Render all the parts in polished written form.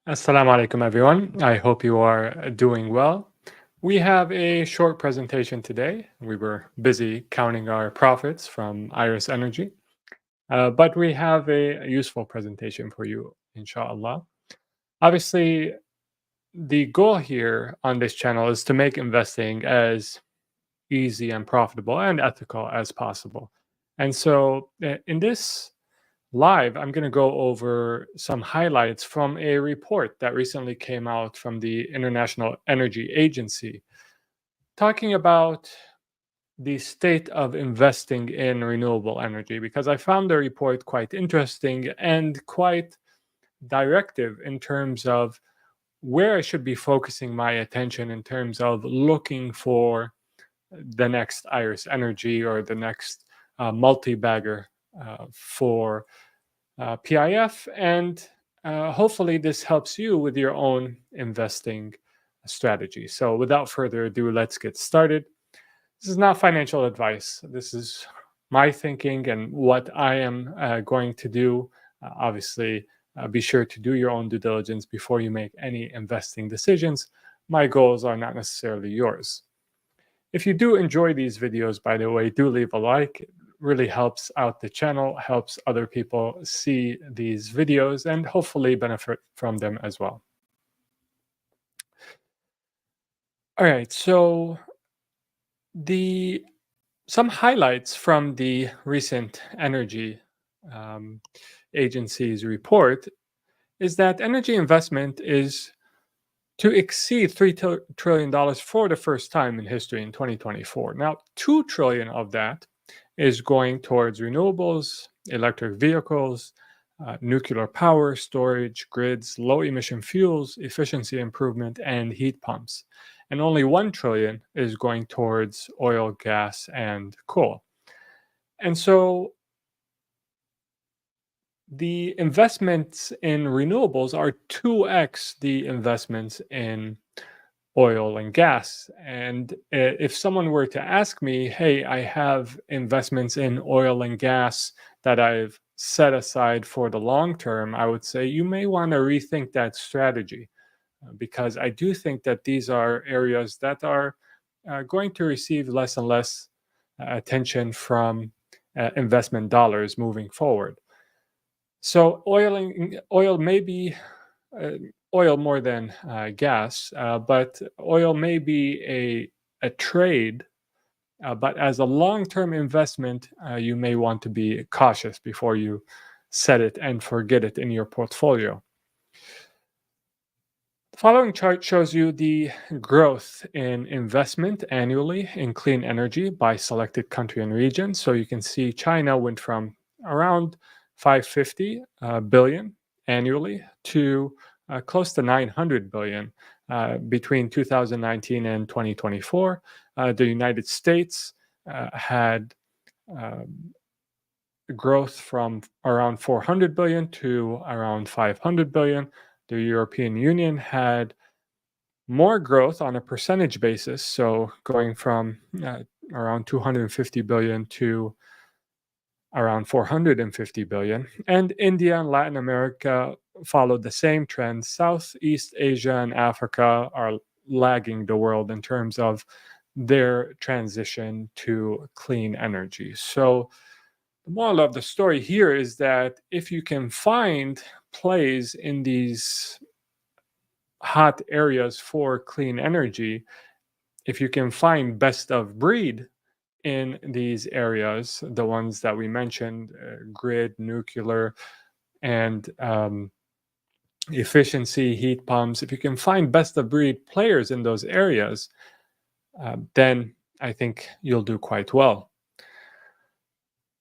Assalamu alaikum, everyone. I hope you are doing well. We have a short presentation today. We were busy counting our profits from Iris Energy, but we have a useful presentation for you, inshallah. Obviously, the goal here on this channel is to make investing as easy and profitable and ethical as possible. And so, in this live, I'm going to go over some highlights from a report that recently came out from the International Energy Agency talking about the state of investing in renewable energy, because I found the report quite interesting and quite directive in terms of where I should be focusing my attention in terms of looking for the next Iris Energy or the next multi-bagger for PIF, and hopefully this helps you with your own investing strategy. So without further ado, let's get started. This is not financial advice. This is my thinking and what I am going to do. Obviously, be sure to do your own due diligence before you make any investing decisions. My goals are not necessarily yours. If you do enjoy these videos, by the way, do leave a like. It really helps out the channel, helps other people see these videos, and hopefully benefit from them as well. All right, so the some highlights from the recent energy um, agency's report is that energy investment is to exceed $3 trillion for the first time in history in 2024. Now, 2 trillion of that is going towards renewables, electric vehicles, nuclear power, storage, grids, low emission fuels, efficiency improvement, and heat pumps. And only 1 trillion is going towards oil, gas, and coal. And so the investments in renewables are 2x the investments in oil and gas. And if someone were to ask me, hey, I have investments in oil and gas that I've set aside for the long term, I would say you may want to rethink that strategy, because I do think that these are areas that are going to receive less and less attention from investment dollars moving forward. So oil may be uh, oil more than gas, but oil may be a trade. But as a long-term investment, you may want to be cautious before you set it and forget it in your portfolio. The following chart shows you the growth in investment annually in clean energy by selected country and region. So you can see China went from around 550 billion annually to close to 900 billion between 2019 and 2024. The United States had um, growth from around 400 billion to around 500 billion. The European Union had more growth on a percentage basis, so going from around 250 billion to around 450 billion. And India and Latin America followed the same trend. Southeast Asia and Africa are lagging the world in terms of their transition to clean energy. So, the moral of the story here is that if you can find plays in these hot areas for clean energy, if you can find best of breed in these areas, the ones that we mentioned, grid, nuclear, and efficiency, heat pumps, if you can find best of breed players in those areas, then I think you'll do quite well.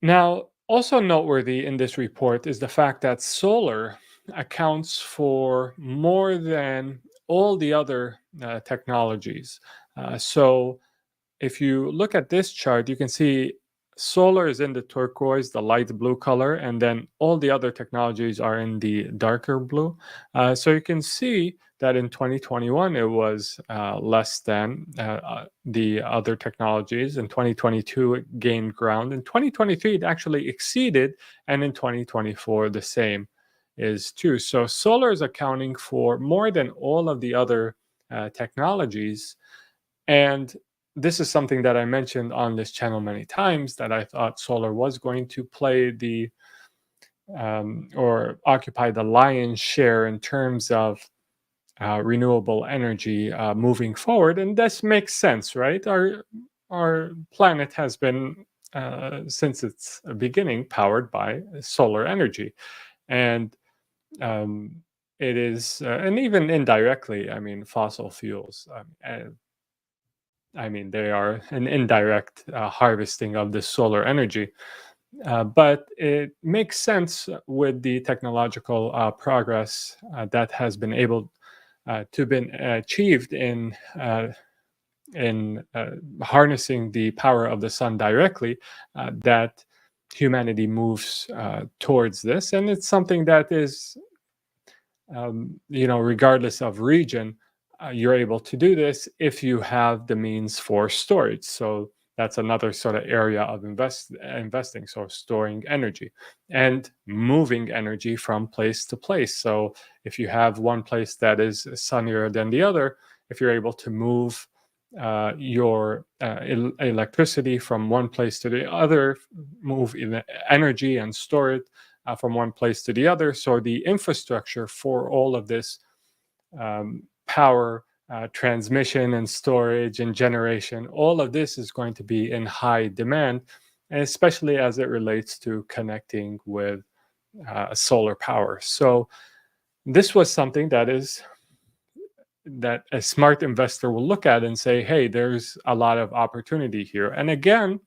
Now, also noteworthy in this report is the fact that solar accounts for more than all the other technologies. So, if you look at this chart, you can see solar is in the turquoise, the light blue color, and then all the other technologies are in the darker blue. So you can see that in 2021 it was less than the other technologies. In 2022 it gained ground. In 2023 it actually exceeded, and in 2024 the same. is too. So solar is accounting for more than all of the other technologies. And this is something that I mentioned on this channel many times, that I thought solar was going to play the or occupy the lion's share in terms of renewable energy moving forward. And this makes sense, right? Our planet has been since its beginning powered by solar energy, and um, it is, and even indirectly, I mean, fossil fuels. I mean, they are an indirect harvesting of the solar energy. But it makes sense with the technological progress that has been able to been achieved in harnessing the power of the sun directly, that humanity moves towards this, and it's something that is, regardless of region, you're able to do this if you have the means for storage. So that's another sort of area of investing. So storing energy and moving energy from place to place. So if you have one place that is sunnier than the other, if you're able to move your electricity from one place to the other, move energy and store it from one place to the other. So the infrastructure for all of this power transmission and storage and generation, all of this is going to be in high demand, and especially as it relates to connecting with solar power. So this was something that a smart investor will look at and say, hey, there's a lot of opportunity here. And again,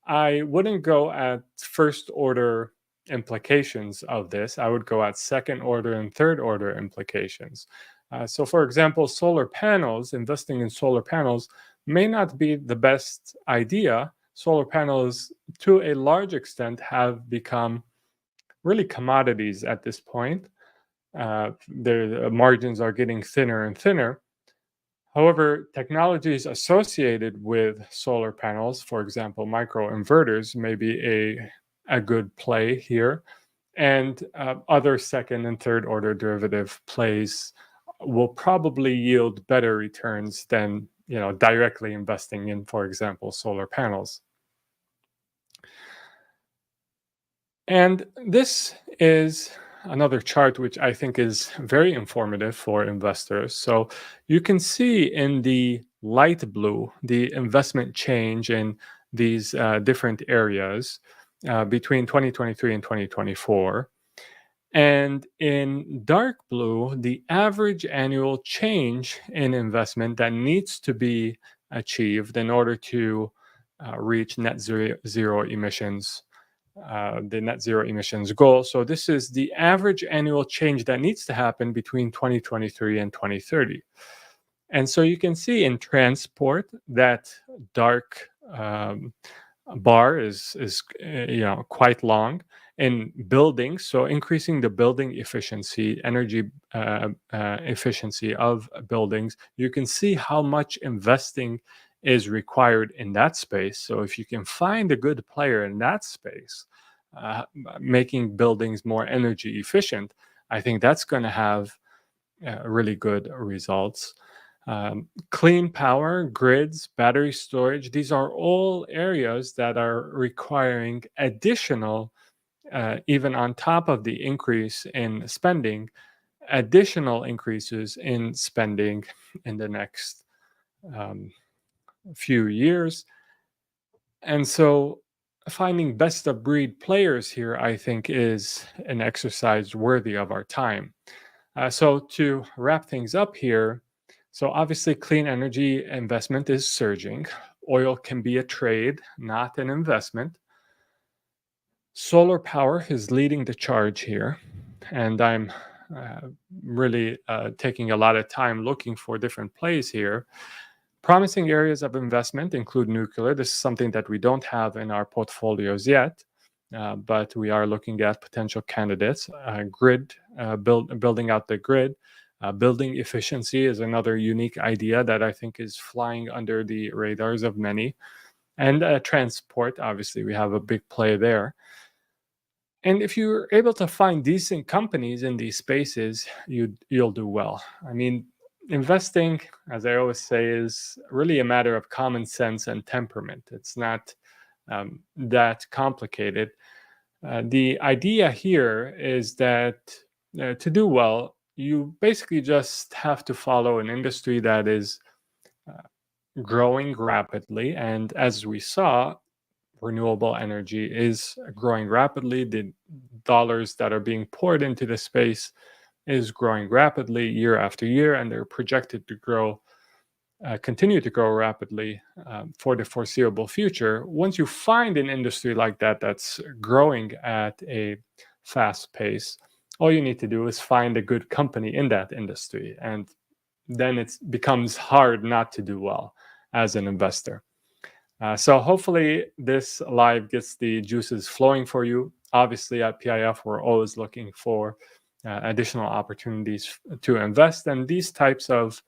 I wouldn't go at first order implications of this. I would go at second order and third order implications. So, for example, solar panels, investing in solar panels may not be the best idea. Solar panels, to a large extent, have become really commodities at this point. Their margins are getting thinner and thinner. However, technologies associated with solar panels, for example, microinverters, may be a good play here. And other second and third order derivative plays will probably yield better returns than directly investing in, for example, solar panels. And this is another chart which I think is very informative for investors. So you can see in the light blue the investment change in these different areas between 2023 and 2024. And in dark blue, the average annual change in investment that needs to be achieved in order to reach zero emissions, the net zero emissions goal. So this is the average annual change that needs to happen between 2023 and 2030. And so you can see in transport that dark bar is quite long. In buildings, so increasing the building efficiency, energy efficiency of buildings, you can see how much investing is required in that space. So if you can find a good player in that space, making buildings more energy efficient, I think that's going to have really good results. Clean power, grids, battery storage, these are all areas that are requiring additional, even on top of the increase in spending, additional increases in spending in the next um, few years. And so finding best of breed players here, I think, is an exercise worthy of our time. So to wrap things up here, so obviously clean energy investment is surging. Oil can be a trade, not an investment. Solar power is leading the charge here, and I'm uh, really taking a lot of time looking for different plays here. Promising areas of investment include nuclear. This is something that we don't have in our portfolios yet, but we are looking at potential candidates. Building out the grid. Building efficiency is another unique idea that I think is flying under the radars of many. And transport, obviously, we have a big play there. And if you're able to find decent companies in these spaces, you'll do well. I mean, investing, as I always say, is really a matter of common sense and temperament. It's not that complicated. The idea here is that to do well, you basically just have to follow an industry that is growing rapidly. And as we saw, renewable energy is growing rapidly. The dollars that are being poured into the space is growing rapidly year after year, and they're projected to grow, continue to grow rapidly for the foreseeable future. Once you find an industry like that that's growing at a fast pace, all you need to do is find a good company in that industry, and then it becomes hard not to do well as an investor. So hopefully this live gets the juices flowing for you. Obviously at PIF, we're always looking for additional opportunities to invest, and these types of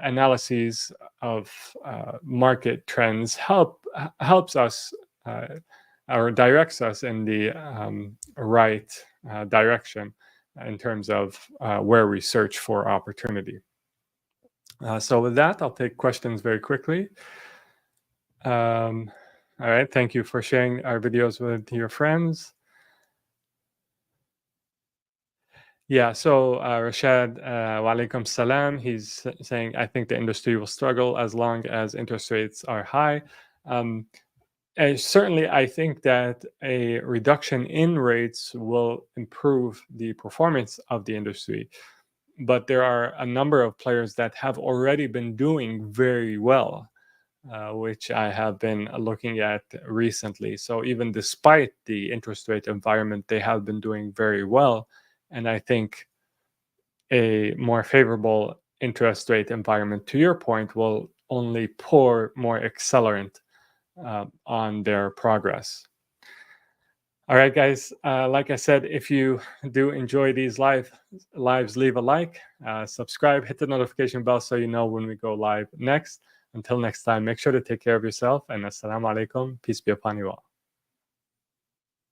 analyses of market trends helps us or directs us in the right direction in terms of where we search for opportunity. So with that, I'll take questions very quickly. All right, thank you for sharing our videos with your friends. Yeah, so Rashad, wa alaikum salam, he's saying, I think the industry will struggle as long as interest rates are high. Certainly, I think that a reduction in rates will improve the performance of the industry. But there are a number of players that have already been doing very well, which I have been looking at recently. So even despite the interest rate environment, they have been doing very well. And I think a more favorable interest rate environment, to your point, will only pour more accelerant on their progress. All right, guys. Like I said, if you do enjoy these lives, leave a like, subscribe, hit the notification bell so you know when we go live next. Until next time, make sure to take care of yourself, and assalamu alaikum. Peace be upon you all.